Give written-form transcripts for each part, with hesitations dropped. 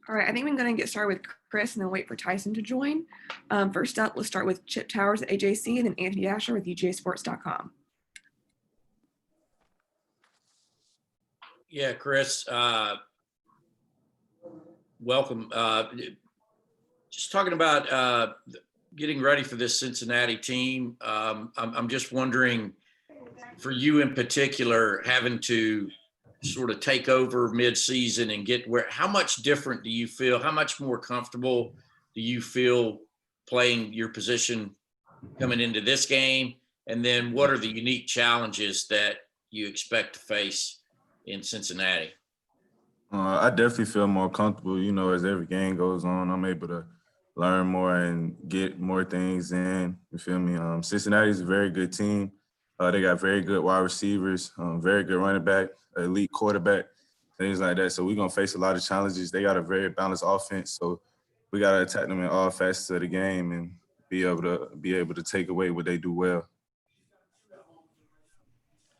All right, I think I'm going to get started with Chris and then wait for Tyson to join. First up, let's start with Chip Towers at AJC and then Anthony Asher with UGAsports.com. Yeah, Chris, welcome. Just talking about getting ready for this Cincinnati team. I'm just wondering, for you in particular, having to sort of take over mid-season and get how much different do you feel? How much more comfortable do you feel playing your position coming into this game? And then what are the unique challenges that you expect to face in Cincinnati? I definitely feel more comfortable, as every game goes on. I'm able to learn more and get more things in. You feel me? Cincinnati is a very good team. They got very good wide receivers, very good running back, elite quarterback, things like that. So we're going to face a lot of challenges. They got a very balanced offense, so we got to attack them in all facets of the game and be able to take away what they do well.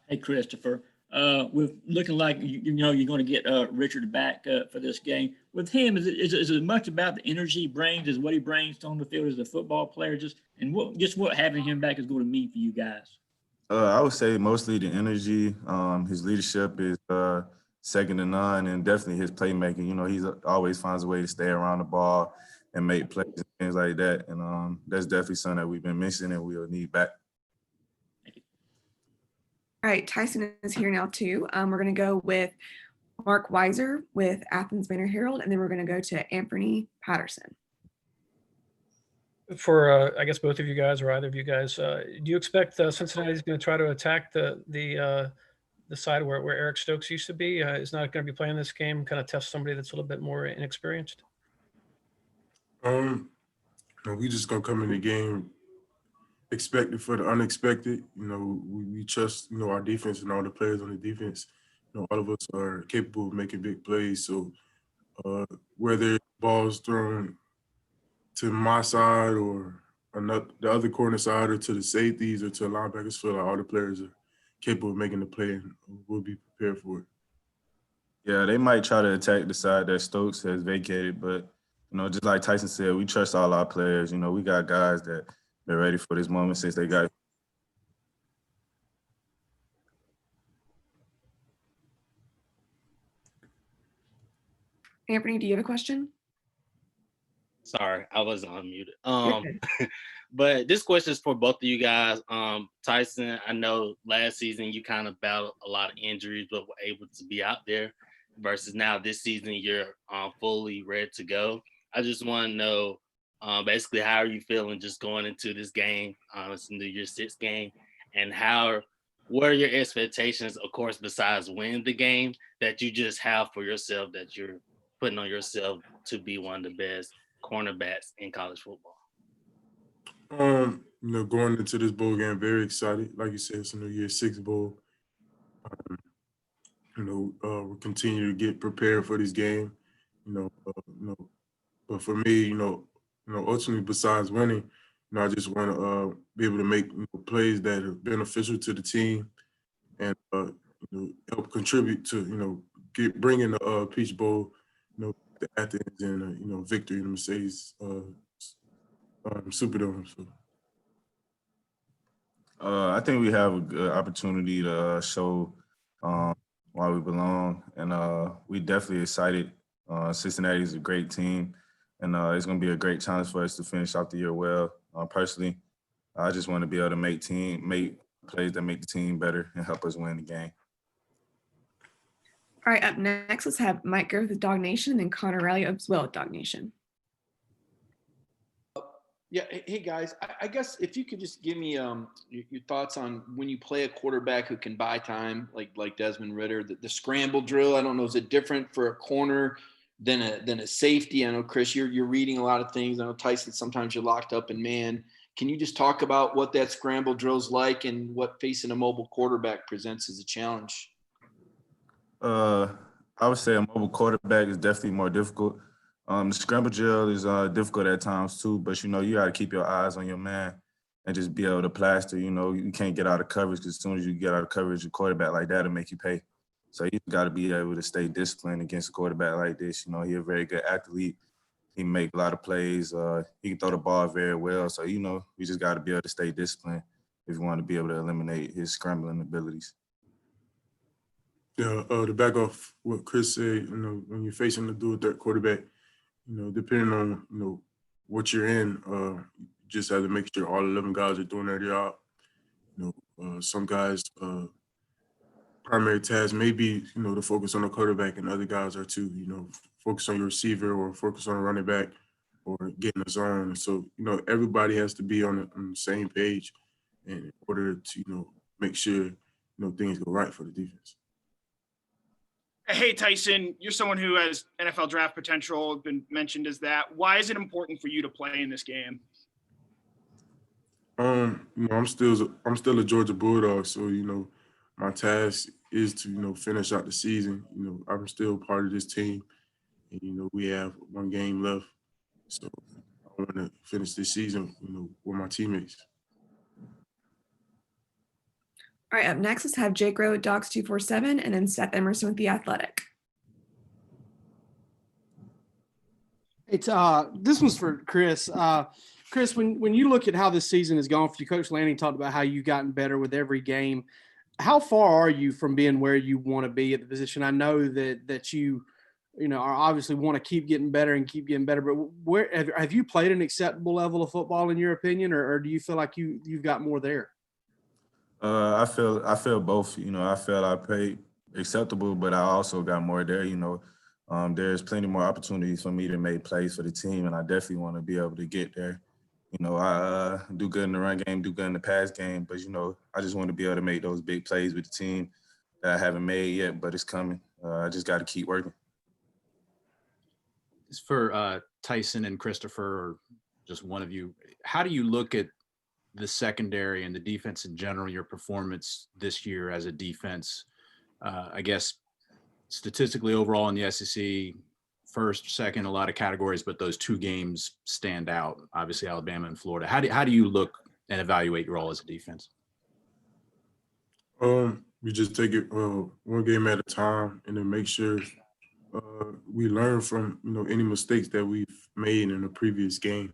Hey, Christopher. We're looking like you're going to get Richard back for this game. With him, is it as much about the energy he brings as what he brings on the field as a football player? What having him back is going to mean for you guys? I would say mostly the energy. His leadership is second to none, and definitely his playmaking. He's always finds a way to stay around the ball and make plays and things like that. And that's definitely something that we've been missing and we'll need back. All right, Tyson is here now too. We're going to go with Mark Weiser with Athens Banner Herald, and then we're going to go to Anthony Patterson. For I guess both of you guys or either of you guys, do you expect Cincinnati is going to try to attack the side where Eric Stokes used to be? Is not going to be playing this game, kind of test somebody that's a little bit more inexperienced? We just gonna come in the game expected for the unexpected. We trust our defense and all the players on the defense. All of us are capable of making big plays. So whether balls thrown to my side or the other corner side or to the safeties or to the linebackers, feel like all the players are capable of making the play and we'll be prepared for it. Yeah, they might try to attack the side that Stokes has vacated, but just like Tyson said, we trust all our players. We got guys that they're ready for this moment since they got. Anthony, do you have a question? Sorry, I was on mute. But this question is for both of you guys. Tyson, I know last season you kind of battled a lot of injuries, but were able to be out there versus now this season you're fully ready to go. I just want to know basically how are you feeling just going into this game? It's into your sixth game, and what are your expectations, of course, besides winning the game that you just have for yourself that you're putting on yourself to be one of the best cornerbacks in college football? Going into this bowl game, very excited. Like you said, it's a year six bowl. We'll continue to get prepared for this game. But for me, ultimately, besides winning, I just want to be able to make plays that are beneficial to the team and help contribute to bringing the Peach Bowl, to Athens and victory in the Mercedes Superdome. So. I think we have a good opportunity to show why we belong, and we definitely excited. Cincinnati is a great team, and it's going to be a great challenge for us to finish off the year well. Personally, I just want to be able to make plays that make the team better and help us win the game. All right, up next, let's have Mike Groth with Dog Nation and then Connor Riley as well at Dog Nation. Yeah, hey guys, I guess if you could just give me your thoughts on when you play a quarterback who can buy time, like Desmond Ridder, the scramble drill. I don't know, is it different for a corner than a safety? I know, Chris, you're reading a lot of things. I know, Tyson, sometimes you're locked up in man. Can you just talk about what that scramble drill is like and what facing a mobile quarterback presents as a challenge? I would say a mobile quarterback is definitely more difficult. The scramble drill is difficult at times too, but you got to keep your eyes on your man and just be able to plaster. You can't get out of coverage because as soon as you get out of coverage, a quarterback like that will make you pay. So he's got to be able to stay disciplined against a quarterback like this. You know, he's a very good athlete. He can make a lot of plays. He can throw the ball very well. So, you know, we just got to be able to stay disciplined if we want to be able to eliminate his scrambling abilities. Yeah, to back off what Chris said, you know, when you're facing the dual threat quarterback, you know, depending on, you know, what you're in, you just have to make sure all 11 guys are doing their job. You know, some guys' primary task may be, you know, to focus on the quarterback, and other guys are too, you know, focus on your receiver or focus on a running back or get in the zone. So, you know, everybody has to be on the same page in order to, you know, make sure, you know, things go right for the defense. Hey, Tyson, you're someone who has NFL draft potential, been mentioned as that. Why is it important for you to play in this game? You know, I'm still a Georgia Bulldog, so, you know, my task is to, you know, finish out the season. You know, I'm still part of this team, and, you know, we have one game left, so I want to finish this season, you know, with my teammates. All right, up next, let's have Jake Rowe at Dogs 247 and then Seth Emerson with The Athletic. It's this one's for Chris. Chris, when you look at how this season has gone for you, Coach Lanning talked about how you've gotten better with every game. How far are you from being where you want to be at the position? I know that you know, are obviously want to keep getting better, but where have you played an acceptable level of football in your opinion, or do you feel like you've got more there? I feel both. You know, I feel I played acceptable, but I also got more there. You know, there's plenty more opportunities for me to make plays for the team, and I definitely want to be able to get there. You know, I do good in the run game, do good in the pass game, but, you know, I just want to be able to make those big plays with the team that I haven't made yet, but it's coming. I just got to keep working. It's for Tyson and Christopher, or just one of you. How do you look at the secondary and the defense in general, your performance this year as a defense? I guess statistically overall in the SEC, first, second, a lot of categories, but those two games stand out, obviously Alabama and Florida. How do you look and evaluate your role as a defense? We just take it one game at a time, and then make sure we learn from, you know, any mistakes that we've made in the previous game.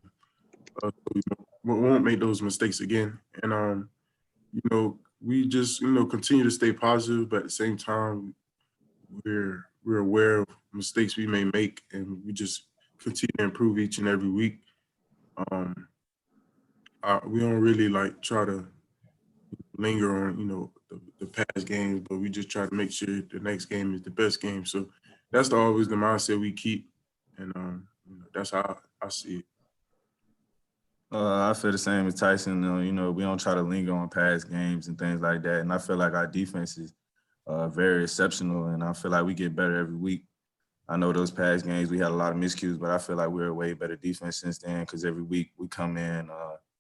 We won't make those mistakes again. And, you know, we just, you know, continue to stay positive, but at the same time, we're aware of mistakes we may make, and we just continue to improve each and every week. We don't really like try to linger on, you know, the past games, but we just try to make sure the next game is the best game. So that's always the mindset we keep, and you know, that's how I see it. I feel the same as Tyson. You know, we don't try to linger on past games and things like that. And I feel like our defense is very exceptional, and I feel like we get better every week. I know those past games we had a lot of miscues, but I feel like we're a way better defense since then, because every week we come in,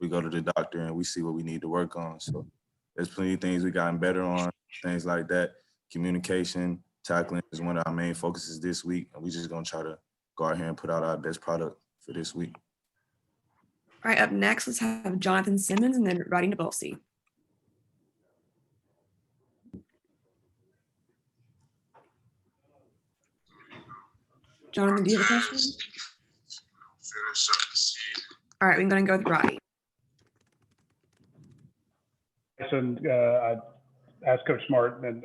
we go to the doctor, and we see what we need to work on. So there's plenty of things we gotten better on, things like that. Communication, tackling is one of our main focuses this week, and we're just going to try to go out here and put out our best product for this week. All right, up next, let's have Jonathan Simmons and then Roddy Nabolsi. Jonathan, do you have a question? All right, we're going to go with Roddy. I asked Coach Smart and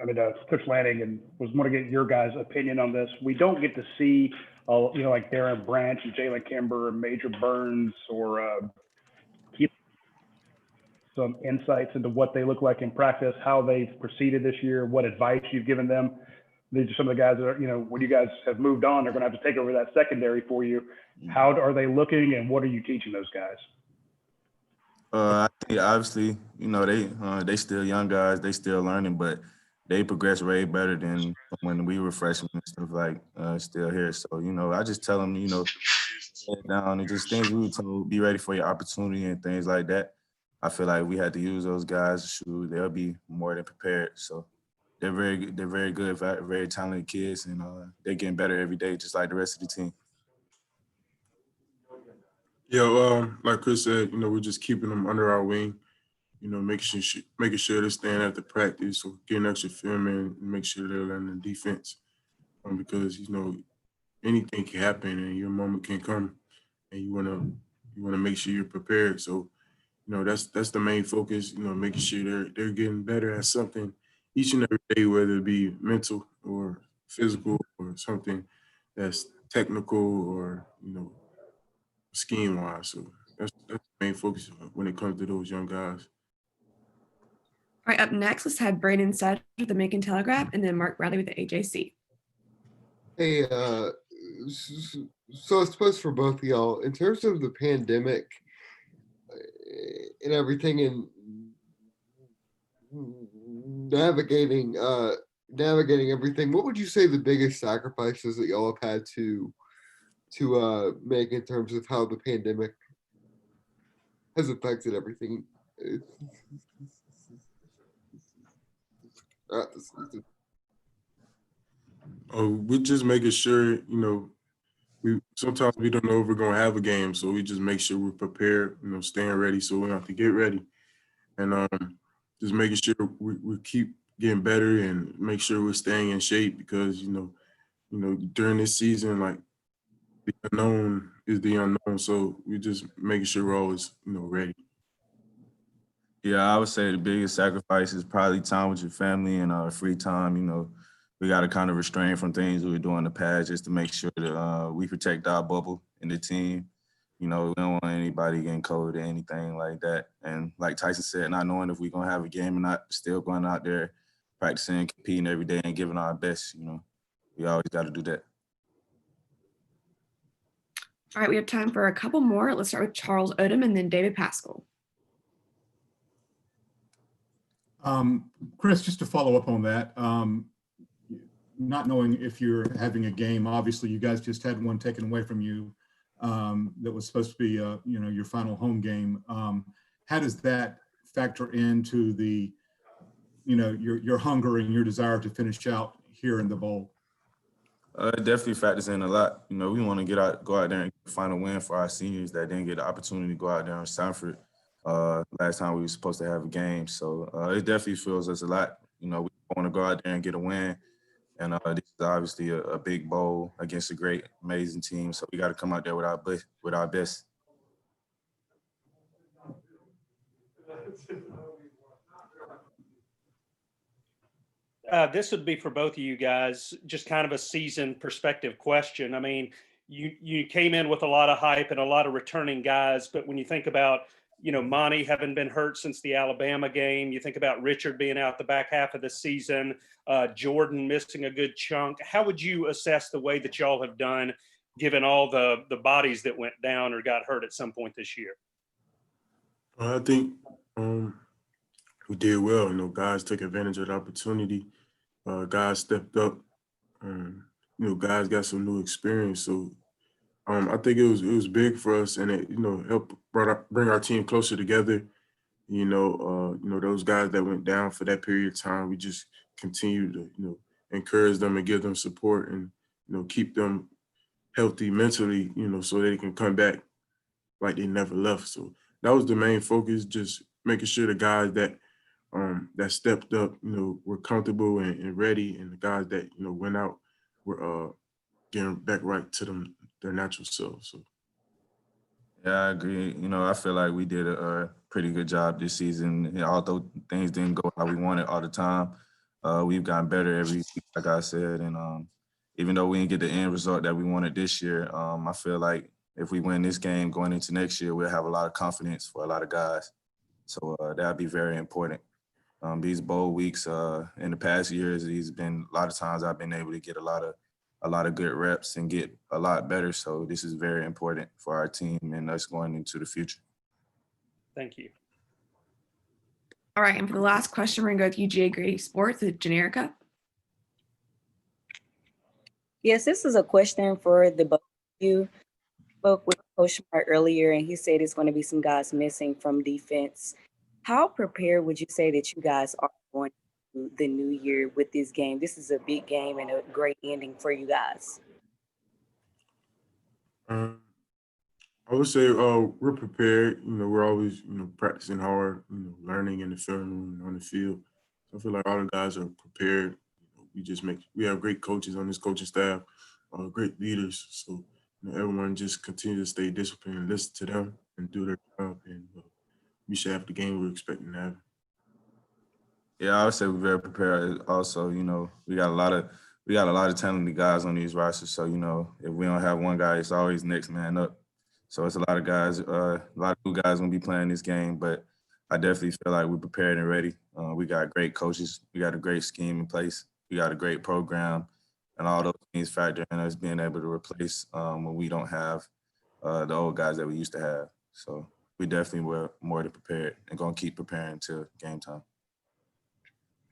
Coach Lanning, and was want to get your guys' opinion on this. We don't get to see, you know, like Darren Branch and Jalen Kimber and Major Burns, or some insights into what they look like in practice, how they've proceeded this year, what advice you've given them. These are some of the guys that are, you know, when you guys have moved on, they're going to have to take over that secondary for you. How are they looking, and what are you teaching those guys? I think obviously, you know, they still young guys, they still learning, but they progress way better than when we were freshmen and stuff, like still here. So, you know, I just tell them, you know, head down and just things we were told, be ready for your opportunity and things like that. I feel like we had to use those guys. Shoot, they'll be more than prepared. So they're very good, very talented kids, and they're getting better every day, just like the rest of the team. Yeah, like Chris said, you know, we're just keeping them under our wing. making sure they're staying at the practice or getting extra film in, and make sure they're learning defense. Because anything can happen and your moment can come, and you wanna make sure you're prepared. So that's the main focus. Making sure they're getting better at something each and every day, whether it be mental or physical or something that's technical or scheme wise. So that's the main focus when it comes to those young guys. All right, up next, let's have Braden Sudge with the Macon Telegraph and then Mark Bradley with the AJC. Hey, so I suppose for both of y'all, in terms of the pandemic and everything, and navigating everything, what would you say the biggest sacrifices that y'all have had to make in terms of how the pandemic has affected everything? We're just making sure, we sometimes we don't know if we're gonna have a game, so we just make sure we're prepared, staying ready so we don't have to get ready. And just making sure we keep getting better and make sure we're staying in shape because, during this season, like the unknown is the unknown. So we're just making sure we're always, ready. Yeah, I would say the biggest sacrifice is probably time with your family and free time. We got to kind of restrain from things we were doing in the past just to make sure that we protect our bubble and the team. We don't want anybody getting COVID or anything like that. And like Tyson said, not knowing if we're going to have a game or not, still going out there, practicing, competing every day and giving our best. We always got to do that. All right, we have time for a couple more. Let's start with Charles Odom and then David Pascal. Chris, just to follow up on that, not knowing if you're having a game, obviously you guys just had one taken away from you that was supposed to be, your final home game. How does that factor into the, your hunger and your desire to finish out here in the bowl? It definitely factors in a lot. We want to go out there and get the final win for our seniors that didn't get the opportunity to go out there in Sanford last time we were supposed to have a game. So it definitely feels us a lot. We want to go out there and get a win. And this is obviously a big bowl against a great, amazing team. So we got to come out there with our best. This would be for both of you guys, just kind of a season perspective question. I mean, you came in with a lot of hype and a lot of returning guys, but when you think about, Monty having been hurt since the Alabama game, you think about Richard being out the back half of the season, Jordan missing a good chunk. How would you assess the way that y'all have done, given all the bodies that went down or got hurt at some point this year? I think we did well. Guys took advantage of the opportunity. Guys stepped up. Guys got some new experience. So I think it was big for us, and it helped bring our team closer together. Those guys that went down for that period of time, we just continue to encourage them and give them support and keep them healthy mentally, so they can come back like they never left. So that was the main focus, just making sure the guys that stepped up, were comfortable and ready, and the guys that went out were getting back right to their natural selves. So. Yeah, I agree. I feel like we did a pretty good job this season. Although things didn't go how we wanted all the time, we've gotten better every week, like I said. And even though we didn't get the end result that we wanted this year, I feel like if we win this game going into next year, we'll have a lot of confidence for a lot of guys. So that'll be very important. These bowl weeks in the past years, a lot of times I've been able to get a lot of good reps and get a lot better. So this is very important for our team and us going into the future. Thank you. All right, and for the last question, we're going to go with UGA Grady Sports at Generica. Yes, this is a question for the both of you. Spoke with Coach Smart earlier, and he said it's going to be some guys missing from defense. How prepared would you say that you guys are going to the new year with this game? This is a big game and a great ending for you guys. I would say we're prepared. You know, we're always, you know, practicing hard, you know, learning in the film room and on the field. So I feel like all the guys are prepared. You know, we have great coaches on this coaching staff, great leaders. So you know, everyone just continue to stay disciplined and listen to them and do their job, and we should have the game we're expecting to have. Yeah, I would say we're very prepared. Also, you know, we got a lot of talented guys on these rosters. So, you know, if we don't have one guy, it's always next man up. So it's a lot of guys, a lot of new guys gonna be playing this game. But I definitely feel like we're prepared and ready. We got great coaches. We got a great scheme in place. We got a great program, and all those things factor in us being able to replace when we don't have the old guys that we used to have. So we definitely were more than prepared and gonna keep preparing till game time.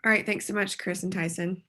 All right. Thanks so much, Chris and Tyson.